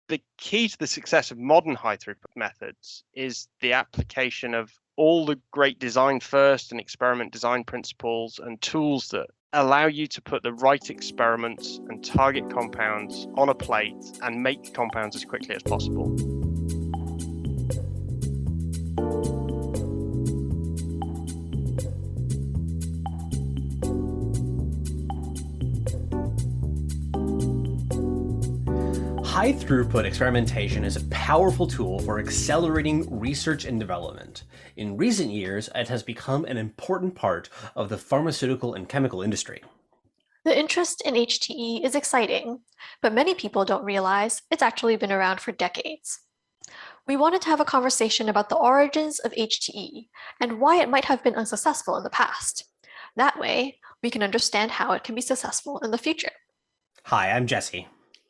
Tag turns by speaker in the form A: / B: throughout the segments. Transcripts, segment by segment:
A: The key to the success of modern high throughput methods is the application of all the great design first and experiment design principles and tools that allow you to put the right experiments and target compounds on a plate and make compounds as quickly as possible.
B: High-throughput experimentation is a powerful tool for accelerating research and development. In recent years, it has become an important part of the pharmaceutical and chemical industry.
C: The interest in HTE is exciting, but many people don't realize it's actually been around for decades. We wanted to have a conversation about the origins of HTE and why it might have been unsuccessful in the past. That way, we can understand how it can be successful in the future.
B: Hi, I'm Jesse.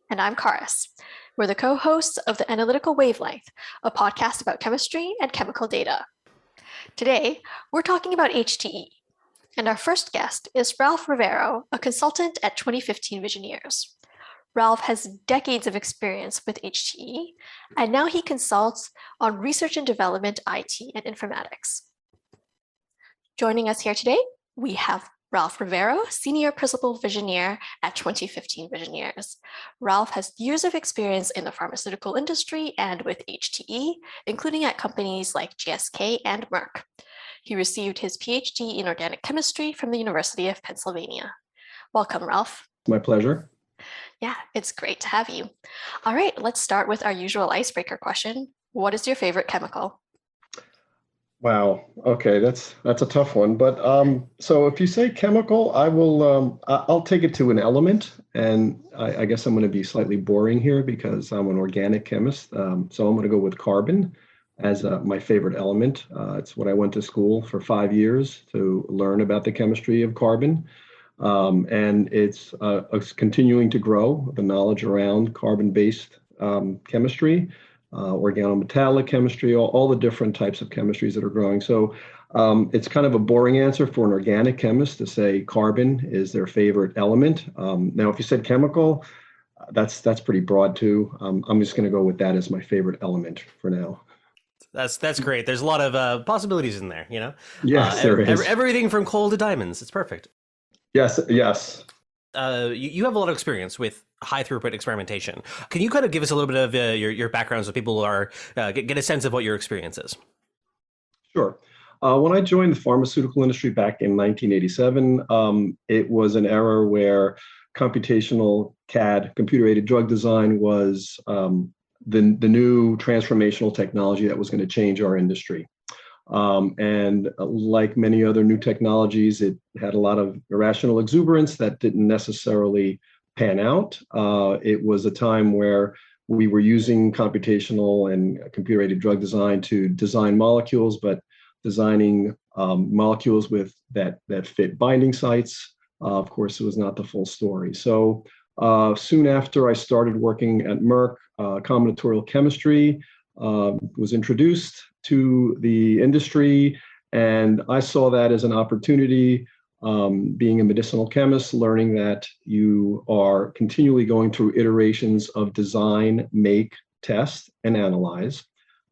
C: And I'm Charis. We're the co-hosts of the Analytical Wavelength, a podcast about chemistry and chemical data. Today, we're talking about HTE, and our first guest is Ralph Rivero, a consultant at 2015 Visioneers. Ralph has decades of experience with HTE, and now he consults on research and development, IT, and informatics. Joining us here today, we have Ralph Rivero, Senior Principal Visioneer at 2015 Visioneers. Ralph has years of experience in the pharmaceutical industry and with HTE, including at companies like GSK and Merck. He received his PhD in organic chemistry from the University of Pennsylvania. Welcome, Ralph.
D: My pleasure.
C: Yeah, it's great to have you. All right, let's start with our usual icebreaker question. What is your favorite chemical?
D: Wow. Okay, that's a tough one. But so if you say chemical, I'll take it to an element, and I guess I'm going to be slightly boring here because I'm an organic chemist. So I'm going to go with carbon as my favorite element. It's what I went to school for 5 years to learn about the chemistry of carbon, and it's continuing to grow the knowledge around carbon-based chemistry. Organometallic chemistry, all the different types of chemistries that are growing. So it's kind of a boring answer for an organic chemist to say carbon is their favorite element. Now, if you said chemical, that's pretty broad too. I'm just going to go with that as my favorite element for now.
B: That's great. There's a lot of possibilities in there, you know?
D: Yes, there is.
B: Everything from coal to diamonds. It's perfect.
D: Yes.
B: You have a lot of experience with high throughput experimentation. Can you kind of give us a little bit of your background so people are get a sense of what your experience is?
D: Sure. When I joined the pharmaceutical industry back in 1987, it was an era where computational CAD, computer-aided drug design, was the new transformational technology that was going to change our industry. And like many other new technologies, it had a lot of irrational exuberance that didn't necessarily pan out. It was a time where we were using computational and computer-aided drug design to design molecules, but designing molecules with that fit binding sites, of course, it was not the full story. So soon after I started working at Merck, combinatorial chemistry was introduced to the industry, and I saw that as an opportunity, being a medicinal chemist, learning that you are continually going through iterations of design, make, test, and analyze.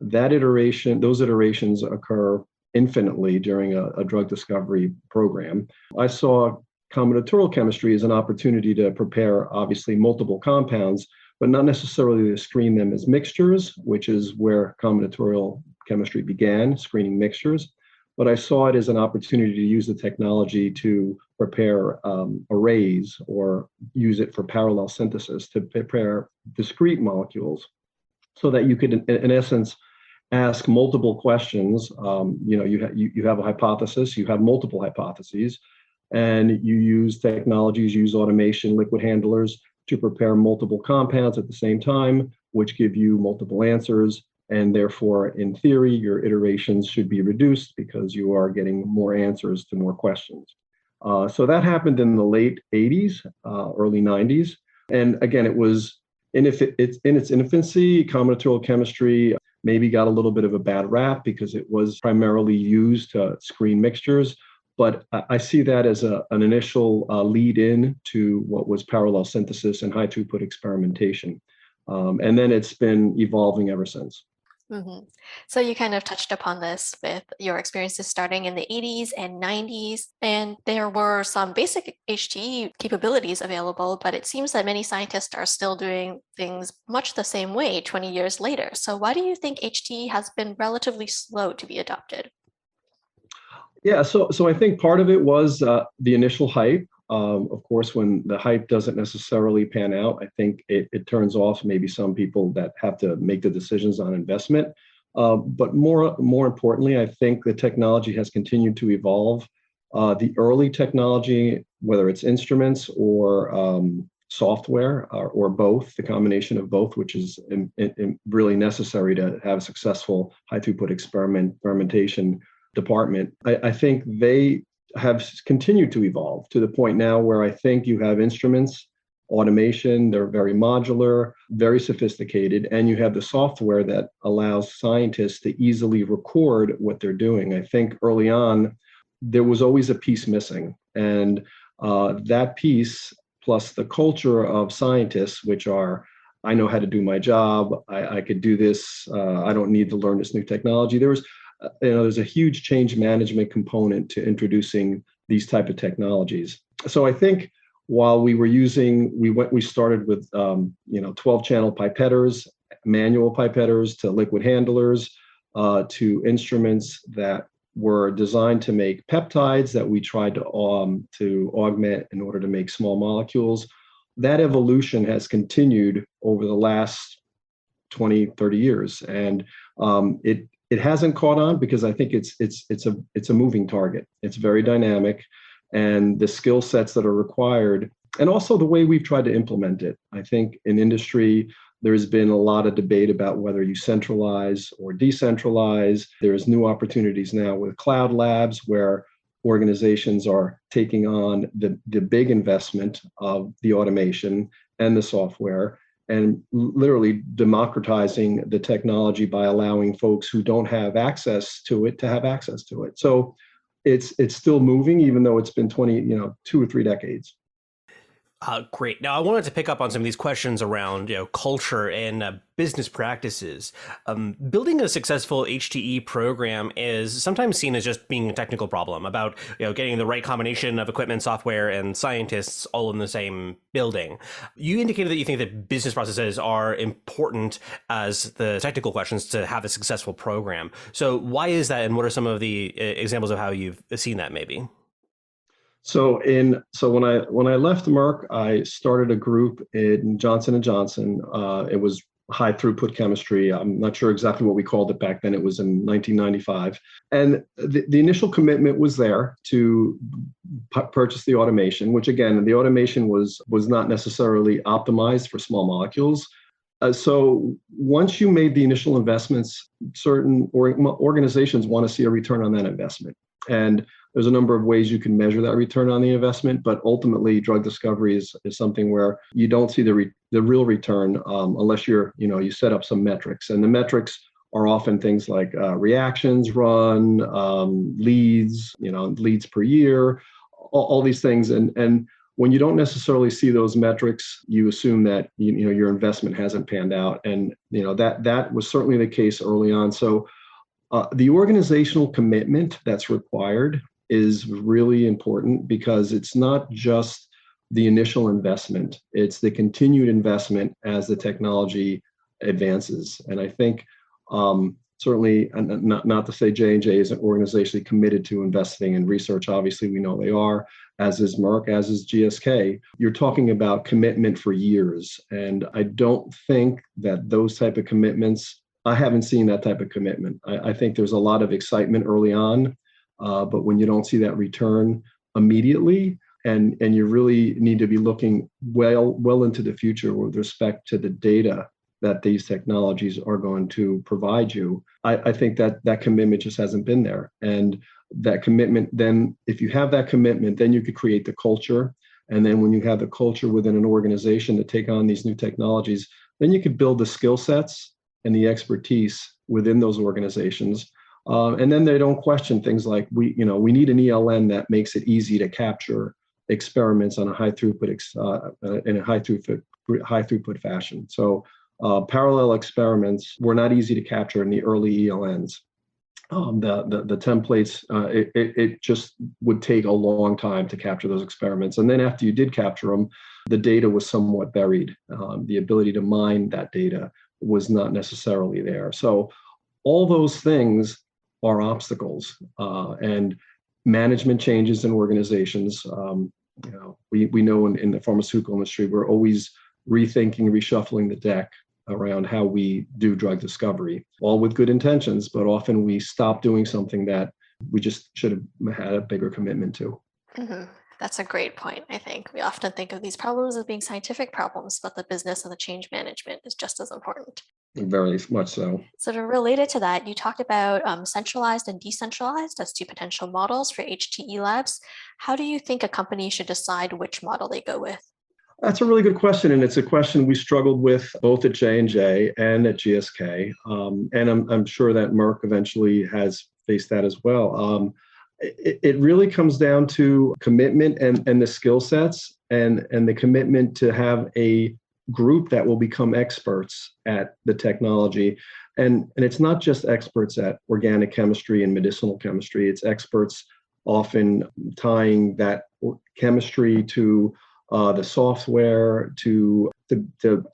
D: Those iterations occur infinitely during a drug discovery program. I saw combinatorial chemistry as an opportunity to prepare, obviously, multiple compounds, but not necessarily to screen them as mixtures, which is where combinatorial chemistry began, screening mixtures. But I saw it as an opportunity to use the technology to prepare arrays or use it for parallel synthesis to prepare discrete molecules so that you could, in essence, ask multiple questions. You have a hypothesis, you have multiple hypotheses, and you use technologies, use automation, liquid handlers to prepare multiple compounds at the same time, which give you multiple answers. And therefore, in theory, your iterations should be reduced because you are getting more answers to more questions. So that happened in the late 80s, early 90s. And again, it was in its infancy. Combinatorial chemistry maybe got a little bit of a bad rap because it was primarily used to screen mixtures. But I see that as an initial lead in to what was parallel synthesis and high throughput experimentation. And then it's been evolving ever since.
C: Mm-hmm. So you kind of touched upon this with your experiences starting in the 80s and 90s, and there were some basic HTE capabilities available, but it seems that many scientists are still doing things much the same way 20 years later. So why do you think HTE has been relatively slow to be adopted?
D: Yeah, so I think part of it was the initial hype. Of course, when the hype doesn't necessarily pan out, I think it turns off maybe some people that have to make the decisions on investment. But more importantly, I think the technology has continued to evolve. The early technology, whether it's instruments or software or both, the combination of both, which is really necessary to have a successful high throughput experimentation department, I think they have continued to evolve to the point now where I think you have instruments, automation, they're very modular, very sophisticated, and you have the software that allows scientists to easily record what they're doing. I think early on, there was always a piece missing. And that piece, plus the culture of scientists, which are, I know how to do my job, I could do this, I don't need to learn this new technology. There's a huge change management component to introducing these type of technologies. So I think while we started with 12-channel pipetters, manual pipetters, to liquid handlers, to instruments that were designed to make peptides that we tried to augment in order to make small molecules. That evolution has continued over the last 20, 30 years, and it hasn't caught on because I think it's a moving target. It's very dynamic, and the skill sets that are required, and also the way we've tried to implement it. I think in industry, there's been a lot of debate about whether you centralize or decentralize. There's new opportunities now with cloud labs where organizations are taking on the big investment of the automation and the software, and literally democratizing the technology by allowing folks who don't have access to it to have access to it. So it's still moving, even though it's been 2 or 3 decades.
B: Great. Now, I wanted to pick up on some of these questions around culture and business practices. Building a successful HTE program is sometimes seen as just being a technical problem about getting the right combination of equipment, software, and scientists all in the same building. You indicated that you think that business processes are important as the technical questions to have a successful program. So why is that, and what are some of the examples of how you've seen that maybe?
D: So when I left Merck, I started a group in Johnson & Johnson. It was high throughput chemistry. I'm not sure exactly what we called it back then. It was in 1995. And the initial commitment was there to purchase the automation, which again, the automation was not necessarily optimized for small molecules. So once you made the initial investments, certain organizations want to see a return on that investment. And there's a number of ways you can measure that return on the investment, but ultimately drug discovery is something where you don't see the real return unless you set up some metrics. And the metrics are often things like reactions run, leads, leads per year, all these things. And when you don't necessarily see those metrics, you assume that your investment hasn't panned out. And that was certainly the case early on. So the organizational commitment that's required is really important because it's not just the initial investment, it's the continued investment as the technology advances. And I think certainly, not to say J&J isn't organizationally committed to investing in research, obviously we know they are, as is Merck, as is GSK. You're talking about commitment for years. And I don't think that those type of commitments, I haven't seen that type of commitment. I think there's a lot of excitement early on, but when you don't see that return immediately, and you really need to be looking well into the future with respect to the data that these technologies are going to provide you, I think that commitment just hasn't been there. And that commitment, then if you have that commitment, then you could create the culture. And then when you have the culture within an organization to take on these new technologies, then you could build the skill sets and the expertise within those organizations. And then they don't question things like we need an ELN that makes it easy to capture experiments on a high throughput in a high throughput fashion. So Parallel experiments were not easy to capture in the early ELNs. The templates, it just would take a long time to capture those experiments. And then after you did capture them, the data was somewhat buried. The ability to mine that data was not necessarily there. So all those things are obstacles, and management changes in organizations. We know in the pharmaceutical industry, we're always rethinking, reshuffling the deck around how we do drug discovery, all with good intentions, but often we stop doing something that we just should have had a bigger commitment to.
C: Mm-hmm. That's a great point. I think we often think of these problems as being scientific problems, but the business and the change management is just as important.
D: Very much so.
C: So related to that, you talked about centralized and decentralized as two potential models for HTE-Labs. How do you think a company should decide which model they go with?
D: That's a really good question, and it's a question we struggled with both at J&J and at GSK, and I'm sure that Merck eventually has faced that as well. It really comes down to commitment and the skill sets and the commitment to have a group that will become experts at the technology. And it's not just experts at organic chemistry and medicinal chemistry, it's experts often tying that chemistry to the software, to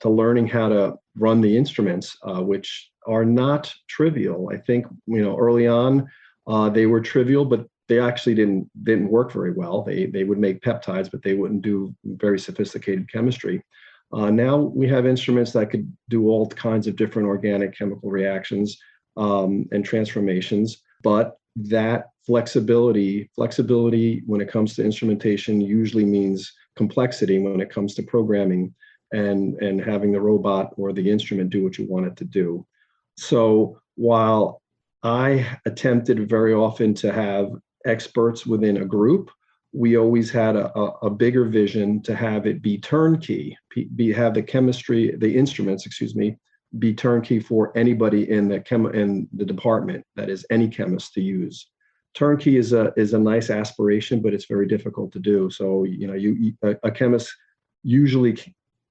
D: learning how to run the instruments, which are not trivial. I think early on they were trivial, but they actually didn't work very well. They would make peptides, but they wouldn't do very sophisticated chemistry. Now we have instruments that could do all kinds of different organic chemical reactions and transformations, but that flexibility when it comes to instrumentation usually means complexity when it comes to programming and having the robot or the instrument do what you want it to do. So while I attempted very often to have experts within a group, we always had a bigger vision to have it be turnkey, have the instruments, be turnkey for anybody in the department, that is any chemist to use. Turnkey is a nice aspiration, but it's very difficult to do. So a chemist usually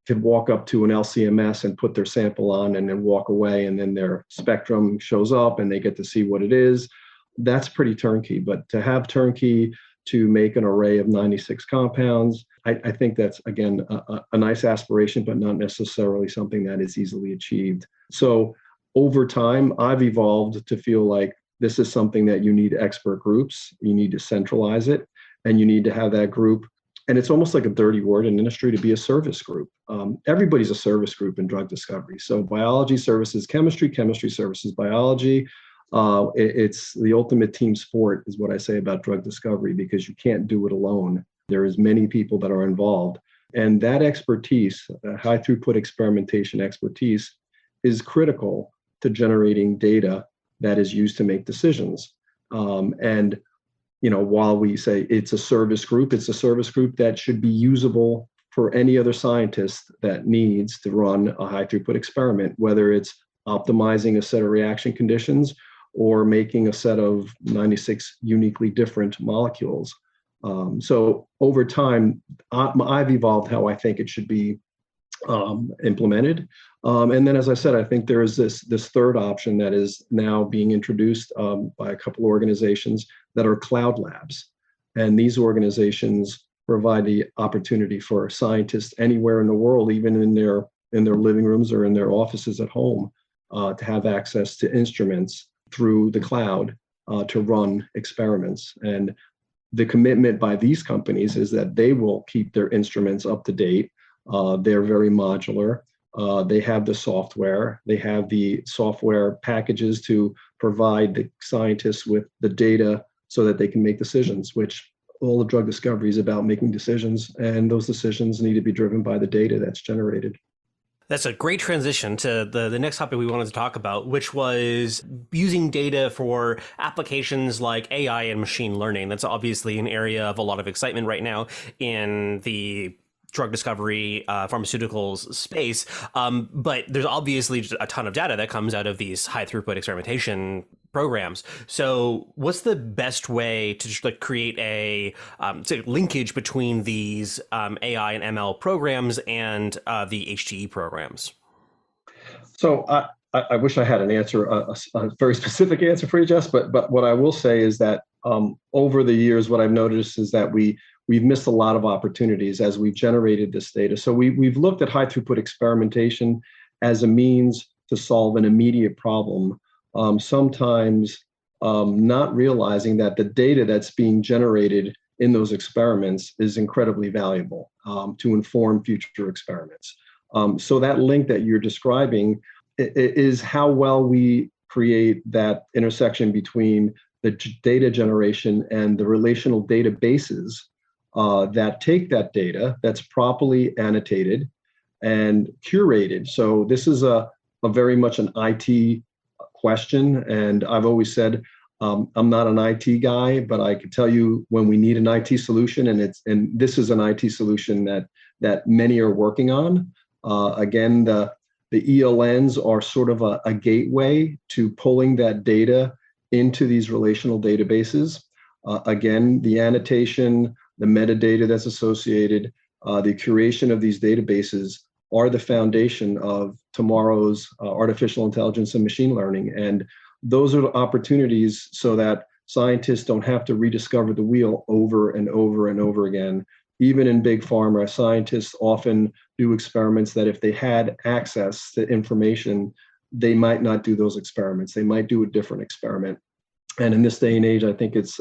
D: could walk up to an LCMS and put their sample on and then walk away, and then their spectrum shows up and they get to see what it is. That's pretty turnkey. But to have turnkey to make an array of 96 compounds, I think that's, again, a nice aspiration, but not necessarily something that is easily achieved. So over time, I've evolved to feel like this is something that you need expert groups, you need to centralize it, and you need to have that group. And it's almost like a dirty word in industry to be a service group. Everybody's a service group in drug discovery. So biology services chemistry, chemistry services biology. It's the ultimate team sport is what I say about drug discovery, because you can't do it alone. There is many people that are involved. And that expertise, high throughput experimentation expertise, is critical to generating data that is used to make decisions. While we say it's a service group that should be usable for any other scientist that needs to run a high throughput experiment, whether it's optimizing a set of reaction conditions or making a set of 96 uniquely different molecules. So over time, I've evolved how I think it should be implemented. And then, as I said, I think there is this third option that is now being introduced by a couple of organizations that are cloud labs. And these organizations provide the opportunity for scientists anywhere in the world, even in their living rooms or in their offices at home, to have access to instruments through the cloud to run experiments. And the commitment by these companies is that they will keep their instruments up to date. They're very modular. They have the software. They have the software packages to provide the scientists with the data so that they can make decisions, which all the drug discovery is about, making decisions. And those decisions need to be driven by the data that's generated.
B: That's a great transition to the next topic we wanted to talk about, which was using data for applications like AI and machine learning. That's obviously an area of a lot of excitement right now in the drug discovery, pharmaceuticals space. But there's obviously just a ton of data that comes out of these high throughput experimentation programs. So what's the best way to just create a linkage between these AI and ML programs and the HTE programs?
D: So I wish I had an answer, a very specific answer for you, Jess. But what I will say is that over the years, what I've noticed is that we've missed a lot of opportunities as we've generated this data. So we've looked at high throughput experimentation as a means to solve an immediate problem. Sometimes not realizing that the data that's being generated in those experiments is incredibly valuable to inform future experiments. So that link that you're describing is how well we create that intersection between the data generation and the relational databases that take that data that's properly annotated and curated. So this is a very much an IT question, and I've always said I'm not an IT guy, but I can tell you when we need an IT solution, and this is an IT solution that many are working on. Again, the ELNs are sort of a gateway to pulling that data into these relational databases. Again, the annotation, the metadata that's associated, the curation of these databases are the foundation of tomorrow's artificial intelligence and machine learning. And those are the opportunities so that scientists don't have to rediscover the wheel over and over and over again. Even in big pharma, scientists often do experiments that if they had access to information, they might not do those experiments. They might do a different experiment. And in this day and age, I think it's,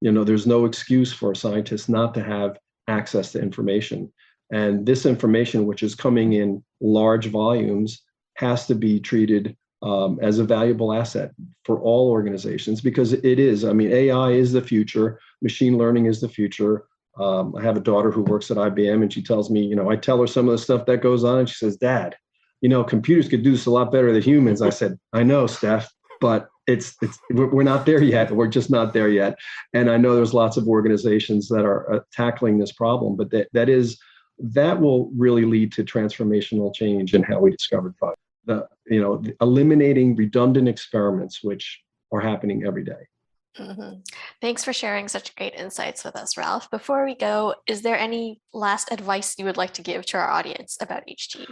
D: there's no excuse for scientists not to have access to information. And this information, which is coming in large volumes, has to be treated as a valuable asset for all organizations, because it is. I mean, AI is the future. Machine learning is the future. I have a daughter who works at IBM, and she tells me, I tell her some of the stuff that goes on, and she says, "Dad, computers could do this a lot better than humans." I said, "I know, Steph, but we're not there yet. We're just not there yet." And I know there's lots of organizations that are tackling this problem, but that will really lead to transformational change in how we discover products. Eliminating redundant experiments, which are happening every day.
C: Mm-hmm. Thanks for sharing such great insights with us, Ralph. Before we go, is there any last advice you would like to give to our audience about HT?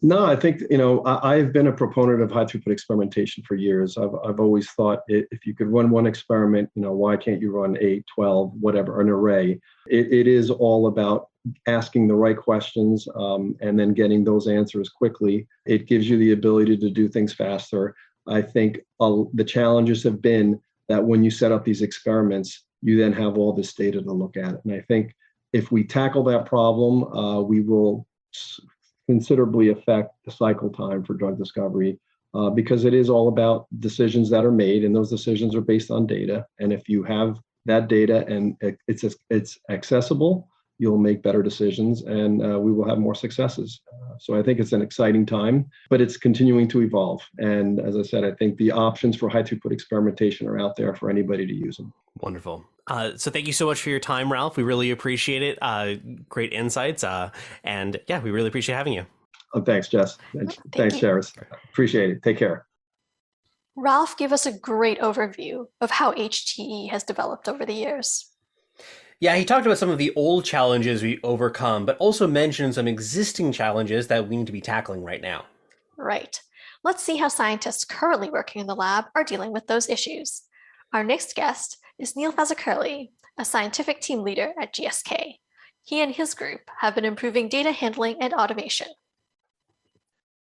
D: No, I think, I've been a proponent of high throughput experimentation for years. I've always thought if you could run one experiment, why can't you run 8, 12, whatever, an array? It is all about asking the right questions and then getting those answers quickly. It gives you the ability to do things faster. I think the challenges have been that when you set up these experiments, you then have all this data to look at. And I think if we tackle that problem, we will considerably affect the cycle time for drug discovery because it is all about decisions that are made, and those decisions are based on data. And if you have that data and it's accessible, you'll make better decisions, and we will have more successes. So I think it's an exciting time, but it's continuing to evolve. And as I said, I think the options for high throughput experimentation are out there for anybody to use them.
B: Wonderful. So thank you so much for your time, Ralph. We really appreciate it. Great insights. And yeah, we really appreciate having you.
D: Oh, thanks, Jess. Thanks, Charis. Appreciate it. Take care.
C: Ralph gave us a great overview of how HTE has developed over the years.
B: Yeah, he talked about some of the old challenges we overcome, but also mentioned some existing challenges that we need to be tackling right now.
C: Right. Let's see how scientists currently working in the lab are dealing with those issues. Our next guest is Neal Fazakerley, a scientific team leader at GSK. He and his group have been improving data handling and automation.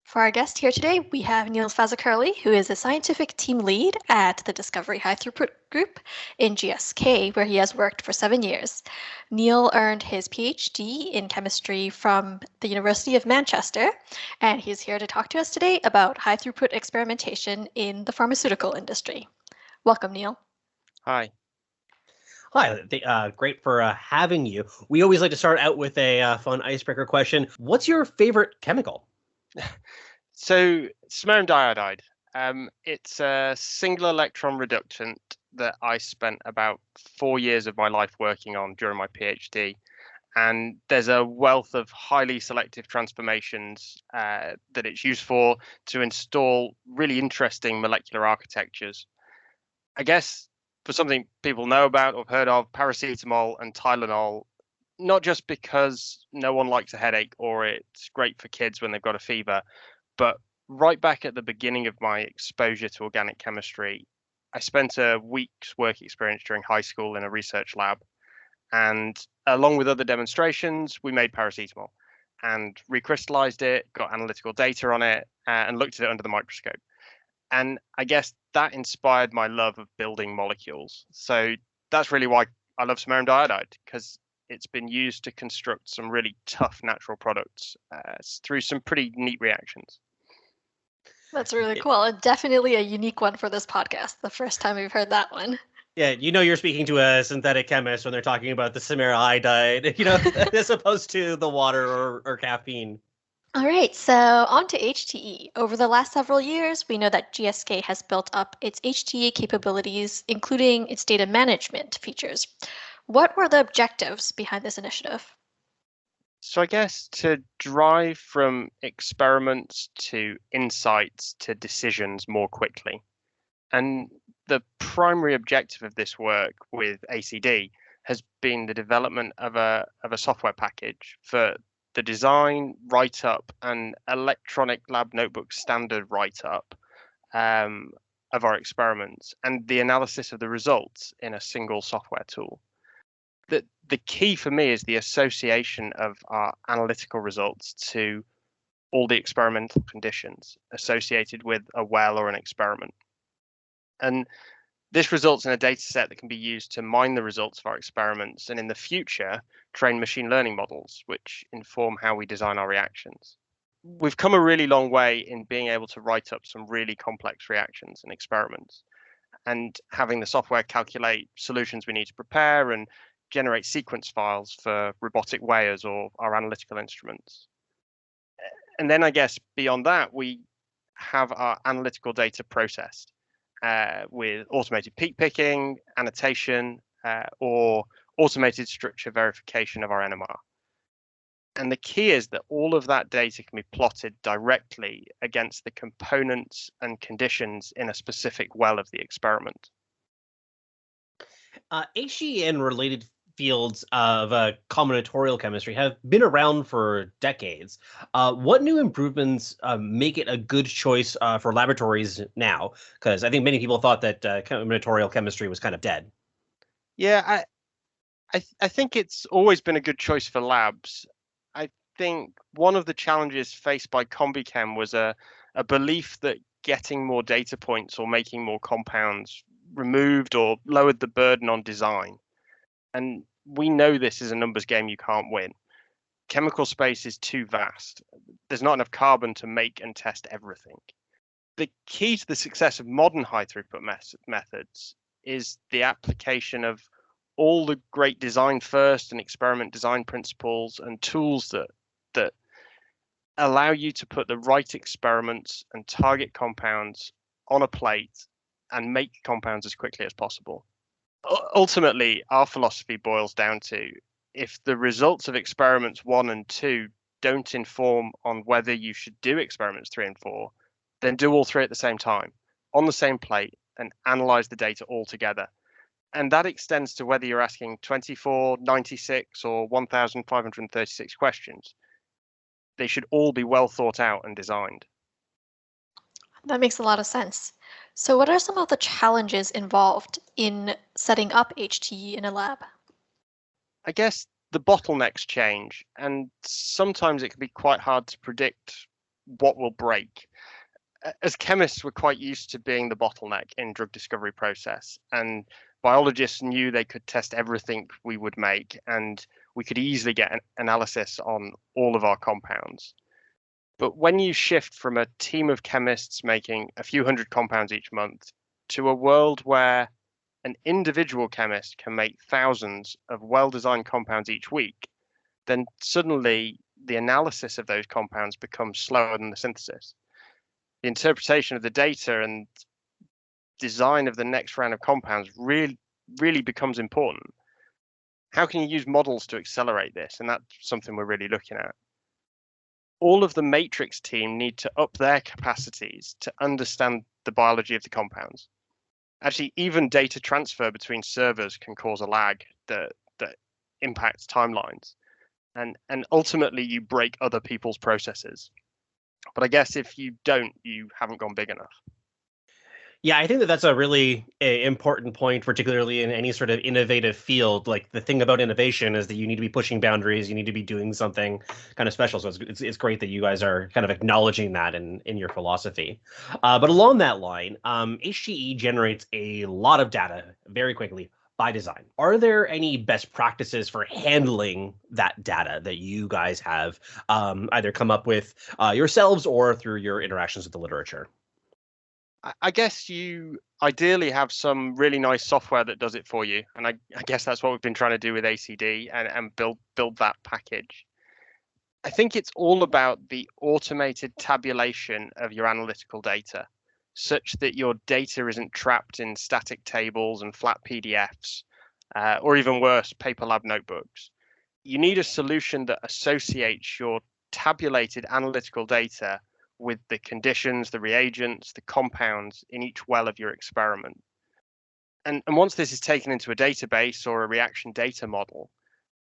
C: For our guest here today, we have Neal Fazakerley, who is a scientific team lead at the Discovery High Throughput Group in GSK, where he has worked for 7 years. Neal earned his PhD in chemistry from the University of Manchester, and he's here to talk to us today about high throughput experimentation in the pharmaceutical industry. Welcome, Neal.
A: Hi.
B: Hi, great for having you. We always like to start out with a fun icebreaker question. What's your favorite chemical?
A: So samarium diiodide, it's a single electron reductant that I spent about 4 years of my life working on during my PhD. And there's a wealth of highly selective transformations that it's used for to install really interesting molecular architectures. I guess for something people know about or heard of, paracetamol and Tylenol, not just because no one likes a headache or it's great for kids when they've got a fever, but right back at the beginning of my exposure to organic chemistry, I spent a week's work experience during high school in a research lab. And along with other demonstrations, we made paracetamol and recrystallized it, got analytical data on it, and looked at it under the microscope. And I guess that inspired my love of building molecules. So that's really why I love samarium diiodide, because it's been used to construct some really tough natural products through some pretty neat reactions.
C: That's really cool. And definitely a unique one for this podcast. The first time we've heard that one.
B: Yeah, you're speaking to a synthetic chemist when they're talking about the samarium iodide, as opposed to the water or caffeine.
C: All right, so on to HTE. Over the last several years, we know that GSK has built up its HTE capabilities, including its data management features. What were the objectives behind this initiative?
A: So I guess to drive from experiments to insights to decisions more quickly. And the primary objective of this work with ACD has been the development of a software package for the design, write-up, and electronic lab notebook standard write-up of our experiments, and the analysis of the results in a single software tool. The key for me is the association of our analytical results to all the experimental conditions associated with a well or an experiment. And this results in a data set that can be used to mine the results of our experiments and in the future train machine learning models, which inform how we design our reactions. We've come a really long way in being able to write up some really complex reactions and experiments, and having the software calculate solutions we need to prepare and generate sequence files for robotic weighers or our analytical instruments. And then I guess beyond that, we have our analytical data processed with automated peak picking, annotation, or automated structure verification of our NMR. And the key is that all of that data can be plotted directly against the components and conditions in a specific well of the experiment.
B: HE and related fields of combinatorial chemistry have been around for decades. What new improvements make it a good choice for laboratories now? Because I think many people thought that combinatorial chemistry was kind of dead.
A: Yeah, I think it's always been a good choice for labs. I think one of the challenges faced by CombiChem was a belief that getting more data points or making more compounds removed or lowered the burden on design. And we know this is a numbers game you can't win. Chemical space is too vast. There's not enough carbon to make and test everything. The key to the success of modern high throughput methods is the application of all the great design first and experiment design principles and tools that allow you to put the right experiments and target compounds on a plate and make compounds as quickly as possible. Ultimately, our philosophy boils down to, if the results of experiments 1 and 2 don't inform on whether you should do experiments 3 and 4, then do all 3 at the same time, on the same plate, and analyze the data all together. And that extends to whether you're asking 24, 96, or 1,536 questions. They should all be well thought out and designed.
C: That makes a lot of sense. So what are some of the challenges involved in setting up HTE in a lab?
A: I guess the bottlenecks change, and sometimes it can be quite hard to predict what will break. As chemists, we're quite used to being the bottleneck in drug discovery process, and biologists knew they could test everything we would make, and we could easily get an analysis on all of our compounds. But when you shift from a team of chemists making a few hundred compounds each month to a world where an individual chemist can make thousands of well-designed compounds each week, then suddenly the analysis of those compounds becomes slower than the synthesis. The interpretation of the data and design of the next round of compounds really becomes important. How can you use models to accelerate this? And that's something we're really looking at. All of the matrix team need to up their capacities to understand the biology of the compounds. Actually, even data transfer between servers can cause a lag that impacts timelines. And ultimately, you break other people's processes. But I guess if you don't, you haven't gone big enough.
B: Yeah, I think that that's a really important point, particularly in any sort of innovative field. Like, the thing about innovation is that you need to be pushing boundaries. You need to be doing something kind of special. So it's great that you guys are kind of acknowledging that in your philosophy. But along that line, HTE generates a lot of data very quickly by design. Are there any best practices for handling that data that you guys have either come up with yourselves or through your interactions with the literature?
A: I guess you ideally have some really nice software that does it for you. And I guess that's what we've been trying to do with ACD and build that package. I think it's all about the automated tabulation of your analytical data, such that your data isn't trapped in static tables and flat PDFs, or even worse, paper lab notebooks. You need a solution that associates your tabulated analytical data with the conditions, the reagents, the compounds in each well of your experiment. And once this is taken into a database or a reaction data model,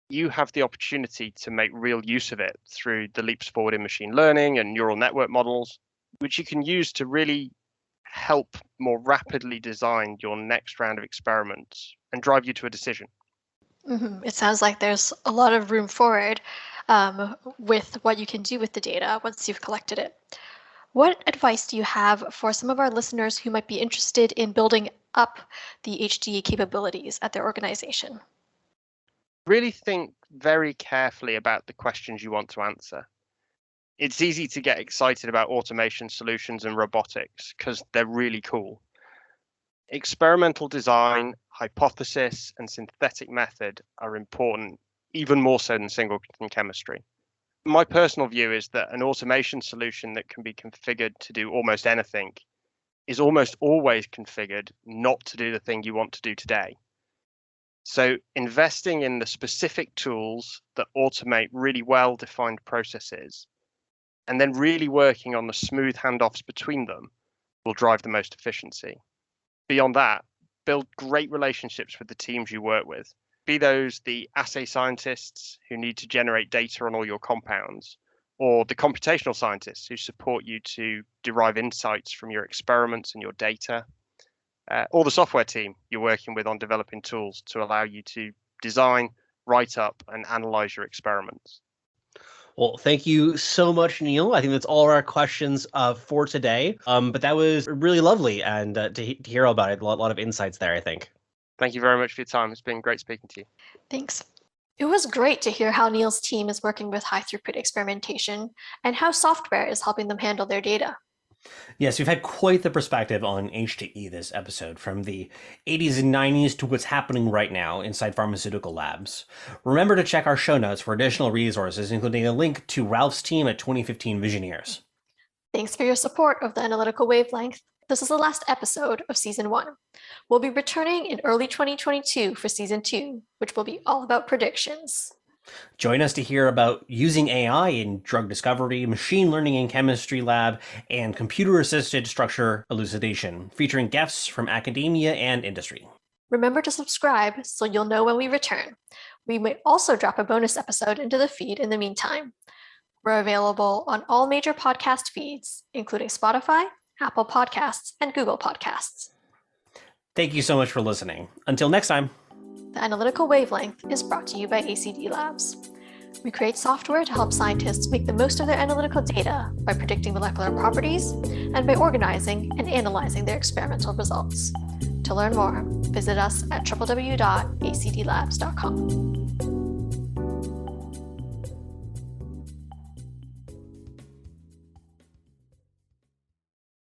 A: you have the opportunity to make real use of it through the leaps forward in machine learning and neural network models, which you can use to really help more rapidly design your next round of experiments and drive you to a decision.
C: It sounds like there's a lot of room forward with what you can do with the data once you've collected it. What advice do you have for some of our listeners who might be interested in building up the HTE capabilities at their organization?
A: Really think very carefully about the questions you want to answer. It's easy to get excited about automation solutions and robotics because they're really cool. Experimental design, hypothesis, and synthetic method are important, even more so than singleton chemistry. My personal view is that an automation solution that can be configured to do almost anything is almost always configured not to do the thing you want to do today. So investing in the specific tools that automate really well-defined processes, and then really working on the smooth handoffs between them, will drive the most efficiency. Beyond that, build great relationships with the teams you work with, be those the assay scientists who need to generate data on all your compounds, or the computational scientists who support you to derive insights from your experiments and your data, or the software team you're working with on developing tools to allow you to design, write up, and analyze your experiments.
B: Well, thank you so much, Neal. I think that's all our questions for today. But that was really lovely, and to hear all about it, a lot of insights there, I think.
A: Thank you very much for your time. It's been great speaking to you.
C: Thanks. It was great to hear how Neal's team is working with high-throughput experimentation and how software is helping them handle their data.
B: Yes, we've had quite the perspective on HTE this episode, from the 80s and 90s to what's happening right now inside pharmaceutical labs. Remember to check our show notes for additional resources, including a link to Ralph's team at 2015 Visioneers.
C: Thanks for your support of the Analytical Wavelength. This is the last episode of Season 1. We'll be returning in early 2022 for Season 2, which will be all about predictions.
B: Join us to hear about using AI in drug discovery, machine learning in chemistry lab, and computer-assisted structure elucidation, featuring guests from academia and industry.
C: Remember to subscribe so you'll know when we return. We may also drop a bonus episode into the feed in the meantime. We're available on all major podcast feeds, including Spotify, Apple Podcasts, and Google Podcasts.
B: Thank you so much for listening. Until next time.
C: The Analytical Wavelength is brought to you by ACDLabs. We create software to help scientists make the most of their analytical data by predicting molecular properties and by organizing and analyzing their experimental results. To learn more, visit us at www.acdlabs.com.